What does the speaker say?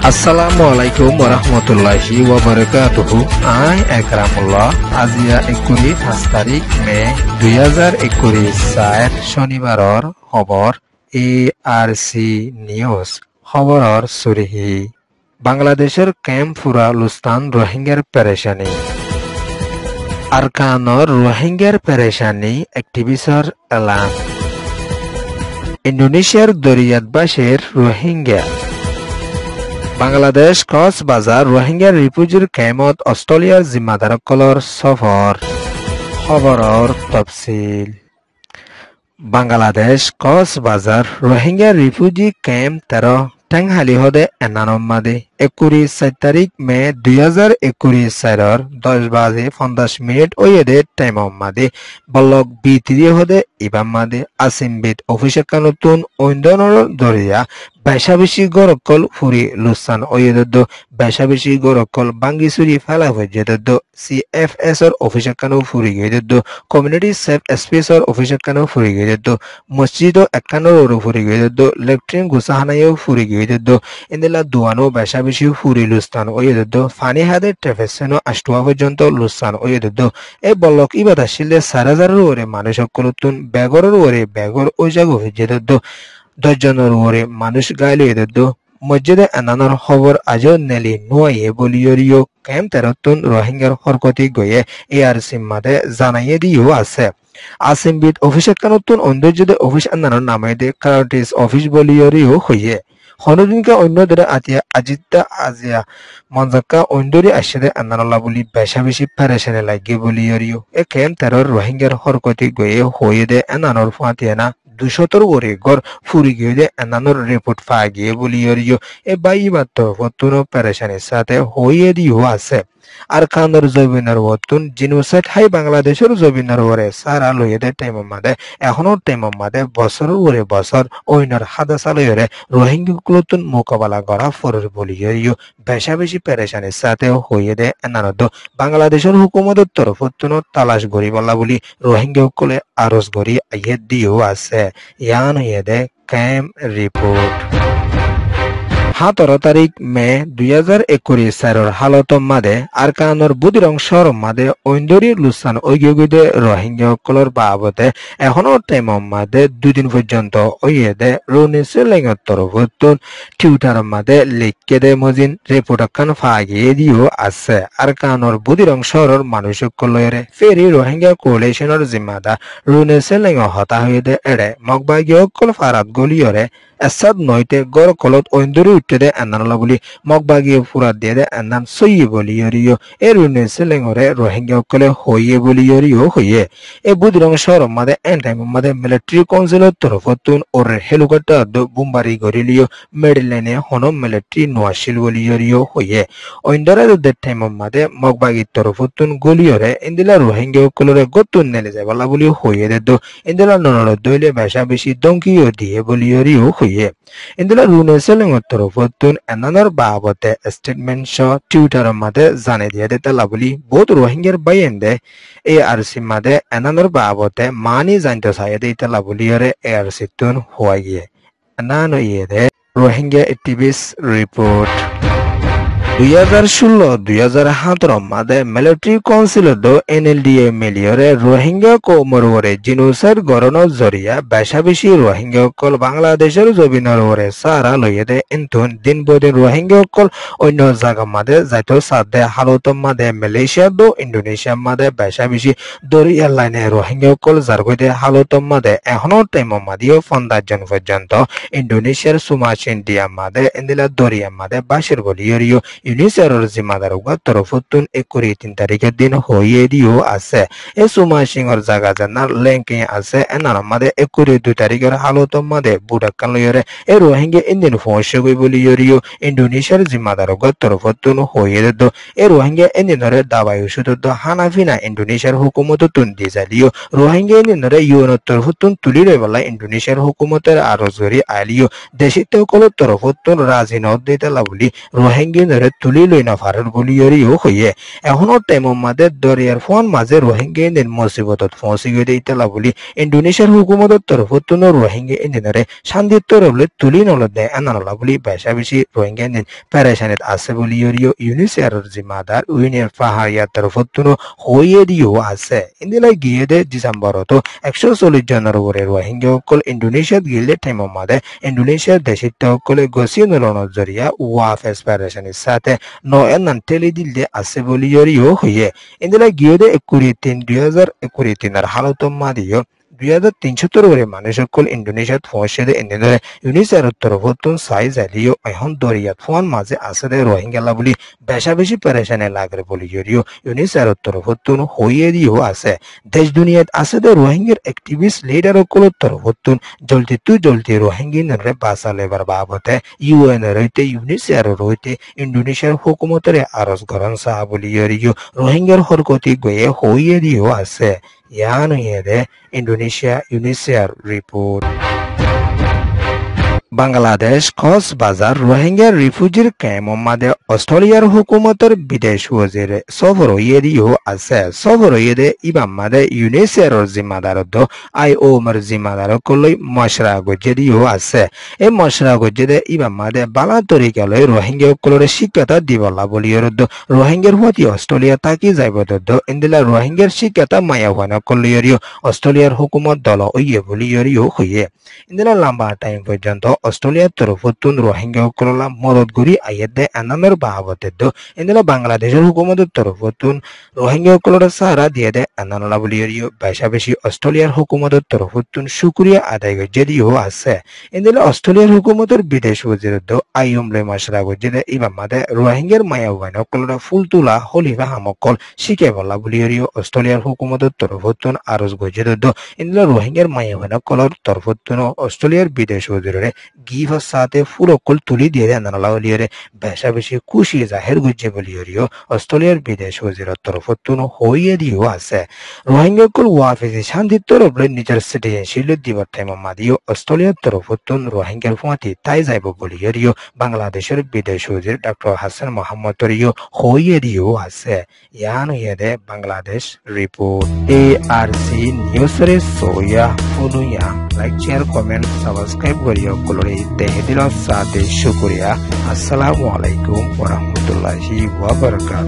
Assalamualaikum warahmatullahi wabarakatuh. I Akramullah. আজিয়া 5 তারিখ মে 2021 শনিবাৰৰ খবৰ ARC নিউজ খবৰৰ সুৰিহি বাংলাদেশৰ কেম্প ফুৰা লুস্তান রোহিঙ্গার পেরেশানি আরকানৰ রোহিঙ্গার পেরেশানি এক্টিভিস্টৰ এলান ইন্দোনেশিয়ার দরিয়াতবাসীর রোহিঙ্গা বাংলাদেশ কক্সবাজার রোহিঙ্গা রিফিউজির ক্যাম্পত অস্ট্রেলিয়ার জিম্মাদারসকলৰ সফর খবৰৰ তফসিল বাংলাদেশ কক্সবাজার রোহিঙ্গা রিফিউজি ক্যাম্প 13 টেংহালি হদে এনানম্মাদে 4 তারিখ মে 2021 10:50 ওয়েদে টাইমম্মাদে বল্লক বিতিরি হদে ইবাম্মাদে আসিমবিদ অফিসের নতুন ঐন্দনর দরিয়া বেশাবেশি গরকল ফুরি লুসান ওয়েদদ্দ বেশাবেশি গরকল বাঙ্গিসুরি ফেলা হয়েদদ্দ CFS এর অফিসের কানো ফুরি গেদদ্দ কমিউনিটি সেফ স্পেস এর অফিসের কানো ফুরি গেদদ্দ মসজিদ একানোর ফুরি গেদদ্দ লেট্রিন গুসাহানায়ও ফুরি গেদদ্দ ইন্দিলা দুয়ানো বেশাবেশি ফুরি লুস্তান ওয়েদদ্দ ফানি হাদে ট্রেফেসেনো আষ্টুয়া পর্যন্ত লুস্তান ওয়েদদ্দ এই বল্লক ইবাদ আসিলে 4,000 ওরে মানুষ সকলতুন বেগরের ওরে বেগর ওই জায়গা হয়েদদ্দ 10 জনের ওরে মানুষ গাইল ওয়েদদ্দ মসজিদে এনানোর খবর আজও নেলি নোয়ে বলিয়রিও ক্যাম্প 13 রোহিঙ্গার হরকতি গয়ে ARC মাদে জানাইয়ে দিও আছে আসিমবিদ অফিসের নতুন অন্দরজদে অফিস এনানোর নামে দে কার্টিস অফিস বলিয়রিও হইয়ে হনদিনকে অন্যদের আতিয়া আজিতা আজিয়া মনজাক্কা অন্দরি আসে আন্নানল্লাহ বলি বেশাবেশি পেরেশানে লাগে বলিয়রিও এ ক্যাম্প 13 রোহিঙ্গার হরকতি গয়ে হইয়ে দে এনানোর ফাতিয়ানা 200 ওরে গর ফুরি গিয়ে এনানোর রিপোর্ট পা গিয়ে বলিয়রিও এ বাই মাত্র ফতুন পেরেশানির সাথে হইয়ে দিও আছে আর কানোর জবিনার ওতুন জিনোসাইড হাই বাংলাদেশের জবিনার ওরে সারা লইয়েদের টাইম মাদে এখনো টাইম মাদে বছর ওরে বছর ওইনার হাদা সালয়রে রোহিঙ্গা কুলতুন মোকাবেলা করা ফরর বলিয়রিও বেশাবেশি পেরেশানির সাথে হইয়ে দে এনানদ বাংলাদেশের হুকুমতের তরফতুন তালাশ গরি বলা বলি রোহিঙ্গা কুলে আরজ গরি আইয়ে দিও আছে ইয়ান হইয়ে দে ক্যাম্প রিপোর্ট 17 তারিখ মে 2021 হালত মাদে আরকানোর বুদির অংশর মাদে ঐন্দরি লুসান ওইগিদে রোহিঙ্গা কলর বাবতে এখনো টাইম মাদে 2 দিন পর্যন্ত ওইয়েদে রুনিসে লেঙ্গর তরফতুন টিউটার মাদে লিখকে দে মজিন রিপোর্ট কান ফাগিয়ে দিও আছে আরকানোর বুদির অংশর মানুষ কলরে ফেরি রোহিঙ্গা কোয়ালিশনের জিম্মাদার রুনিসে লেঙ্গ হতা হইদে এড়ে মগবাগিও কল ফারাত গলিয়রে এসাদ নয়তে গড় কলত ঐন্দরি উঠতে দে আন্নানলা বলি মগবাগিয়ে ফুরাত দিয়ে দে আন্নান সইয়ে বলিয়রিও এ রুনেসে লেঙ্গরে রোহিঙ্গা কলে হইয়ে বলিয়রিও হইয়ে এ বুদিরং শহর মাদে এন টাইম মাদে মিলিটারি কাউন্সিলের তরফতুন ওর হেলিকপ্টার বুম্বারি গরিলিও মেডলাইনে হনো মিলিটারি নোয়াশিল বলিয়রিও হইয়ে ঐন্দরা দে টাইম মাদে মগবাগির তরফতুন গলিয়রে ইন্দিলা রোহিঙ্গা কলরে গতুন নেলে যায় বলা বলি হইয়ে দে দো ইন্দিলা ননল দইলে বেশা বেশি দঙ্কিও দিয়ে বলিয়রিও হইয়ে ইন্দিলা রুনেসেলেঙ্গর তরফতুন এনানোর বাবতে স্টেটমেন্ট শ টিউটার মাদে জানে দিয়ে দে তালা বলি বহুত রোহিঙ্গার বাইয়েন্দে ARC মাদে এনানোর বাবতে মানি জানতে চাইয়ে দে তালা বলিয়রে ARC তুন হওয়া গিয়ে এনানো ইয়ে দে রোহিঙ্গা অ্যাক্টিভিস্ট রিপোর্ট 2016-2017 মাদে মিলিটারি কাউন্সিল দো NLDA মিলিয়রে রোহিঙ্গা কোমরওরে জিনোসাইড গরনের জরিয়া বেশাবেশি রোহিঙ্গা কল বাংলাদেশের জবিনের ওরে সারা লইয়েদে ইন্তুন দিন বদিন রোহিঙ্গা কল অন্য জায়গা মাদে যাইতো সাদে হালত মাদে মালয়েশিয়া দো ইন্দোনেশিয়া মাদে বেশাবেশি দরিয়া লাইনে রোহিঙ্গা কল জারগইদে হালত মাদে এখনো টাইম মাদিও 15 জন পর্যন্ত ইন্দোনেশিয়ার সুমাচিন দিয়া মাদে ইন্দিলা দরিয়া মাদে বাসির বলিয়রিও ইউনিসেফের জিম্মাদার তরফতুন 3 তারিখের দিন হইয়ে দিও আছে এ সুমাসিংর জায়গা জানার লেঙ্কিং আছে এনার মাদে 2 তারিখের হালত মাদে বুড়াকান লইরে এ রোহিঙ্গা ইন্দিন ফসে গই বলিয়রিও ইন্দোনেশিয়ার জিম্মাদার তরফতুন হইয়ে দে এ রোহিঙ্গা ইন্দিনরে দাবাই ওষুধ হানাফিনা ইন্দোনেশিয়ার হুকুমততুন দি জালিও রোহিঙ্গা ইন্দিনরে ইউএন তরফতুন তুলিরে বলা ইন্দোনেশিয়ার হুকুমতের আরজগরি আলিও দেশিত কল তরফতুন রাজি নদ দিতে বলি রোহিঙ্গা তুলি লই না ফারার বলি ইয়রিও হইয়ে এখনো টাইম মাদে দরিয়ার ফোন মাঝে রোহিঙ্গা ইন্দিন মুসিবতত পৌঁছি গই ইতালা বলি ইন্দোনেশিয়ার হুকুমতর তরফত রোহিঙ্গা ইন্দিনরে শান্তিত্ব রবলে তুলি নলদে আনানলা বলি বেশা বেশি রোহিঙ্গা ইন্দিন প্যারেশানিত আছে বলি ইয়রিও ইউনিসিয়ারের জিম্মাদার উইনের পাহাড়িয়ার তরফত হইয়ে দিও আছে ইন্দিলাই গিয়ে দে ডিসেম্বরত 140 জনের উপরে রোহিঙ্গা সকল ইন্দোনেশিয়াত গিলে টাইম মাদে ইন্দোনেশিয়ার দেশিত সকলে গসিয়ে নলনের জরিয়া ওয়াফ এসপারেশনের সাথে নয়নান টেলি দিলে আছে বলি ইয়রিও হইয়ে ইন্দিলাই গিয়ে দে 2023 হালত মাদিও 2300 করে মানুষ সকল ইন্দোনেশিয়াত পৌঁছে এনে ইউনিসেফের তরফত সাই জালিও এখন দরিয়াত ফোন মাঝে আছে রোহিঙ্গা বলি বেশা বেশি পেরেশানি লাগরে বলি ইয়রিও ইউনিসেফের তরফত হইয়ে দিও আছে দেশ দুনিয়াত আছে রোহিঙ্গার অ্যাক্টিভিস্ট লিডার সকলের তরফত জলদি রোহিঙ্গিনরে বাঁচা লেবার বাবতে ইউএন রইতে ইউনিসেফের রইতে ইন্দোনেশিয়ার হুকুমতের আরজ গরন সাহা বলি ইয়রিও রোহিঙ্গার হরকতি গয়ে হইয়ে দিও আছে ইয়ান হইয়ে Indonesia UNICEF report Bangladesh Cox's Bazar Rohingya রিফিউজির ক্যাম্প মাদে অস্ট্রেলিয়ার হুকুমতের বিদেশ ওয়াজির সফর ইয়েদিও আছে সফর ইয়েদে ইবাম মাদে ইউনিসেফের জিম্মাদারত আইওএমের জিম্মাদার কলই মশরা গজ্জেদিও আছে এই মশরা গজ্জেদে ইবাম মাদে বালা তরিকালৈ রোহিঙ্গা কলরে শিক্ষাতা দিবলা বলিয়রদ রোহিঙ্গার হতি অস্ট্রেলিয়া তাকি যাইবদদ ইন্দিলা রোহিঙ্গার শিক্ষাতা মায়া হওয়ানা কলইয়রিও অস্ট্রেলিয়ার হুকুমত দল ইয়ে বলিয়রিও হইয়ে ইন্দিলা লম্বা টাইম পর্যন্ত অস্ট্রেলিয়ার তরফতুন রোহিঙ্গা সকললা মদত করি আইয়েদে আনামের বাহাবতেদ ইন্দিলা বাংলাদেশের হুকুমতের তরফতুন রোহিঙ্গা সকলের সাহারা দিয়ে দে আনানলা বলিয়রিও বেশা বেশি অস্ট্রেলিয়ার হুকুমতের তরফতুন শুক্রিয়া আদায় গজ্জেদিও আছে ইন্দিলা অস্ট্রেলিয়ার হুকুমতের বিদেশ ওয়াজিরদ আইয়ুমলে মাশরা গজ্জেদে ইবাম মাদে রোহিঙ্গার মায়া ওয়াইন সকলরা ফুল তুলা হলিফা হামকল শিখে বলা বলিয়রিও অস্ট্রেলিয়ার হুকুমতের তরফতুন আরজ গজ্জেদদ ইন্দিলা রোহিঙ্গার মায়া ওয়াইন সকলের তরফতুন অস্ট্রেলিয়ার বিদেশ ওয়াজিরে গিফের সাথে ফুলকল তুলি দিয়ে আনানলা বলিয়রে বেশা বেশি খুশি জাহের গজ্জে বলিয়রিও অস্ট্রেলিয়ার বিদেশ ওয়াজিরের তরফতুন হইয়ে দিও আছে রোহিঙ্গা কল ওয়াফিজি শান্তির তরফলে নিজের সিটিজেনশিপ দিবার টাইম মাদিও অস্ট্রেলিয়ার তরফতুন রোহিঙ্গার ফুয়াতি তাই যাইব বলিয়রিও বাংলাদেশের বিদেশ ওয়াজির ডক্টর হাসান মোহাম্মদ তরিও হইয়ে দিও আছে ইয়ান হইয়ে বাংলাদেশ রিপোর্ট ARC নিউজরে সোয়া ফুনুয়া লাইক শেয়ার কমেন্ট সাবস্ক্রাইব করিও কলরে দেহে দিল সাথে শুকরিয়া আসসালামু আলাইকুম ওয়া রাহমাতুল্লাহি ওয়া বারাকাতুহু।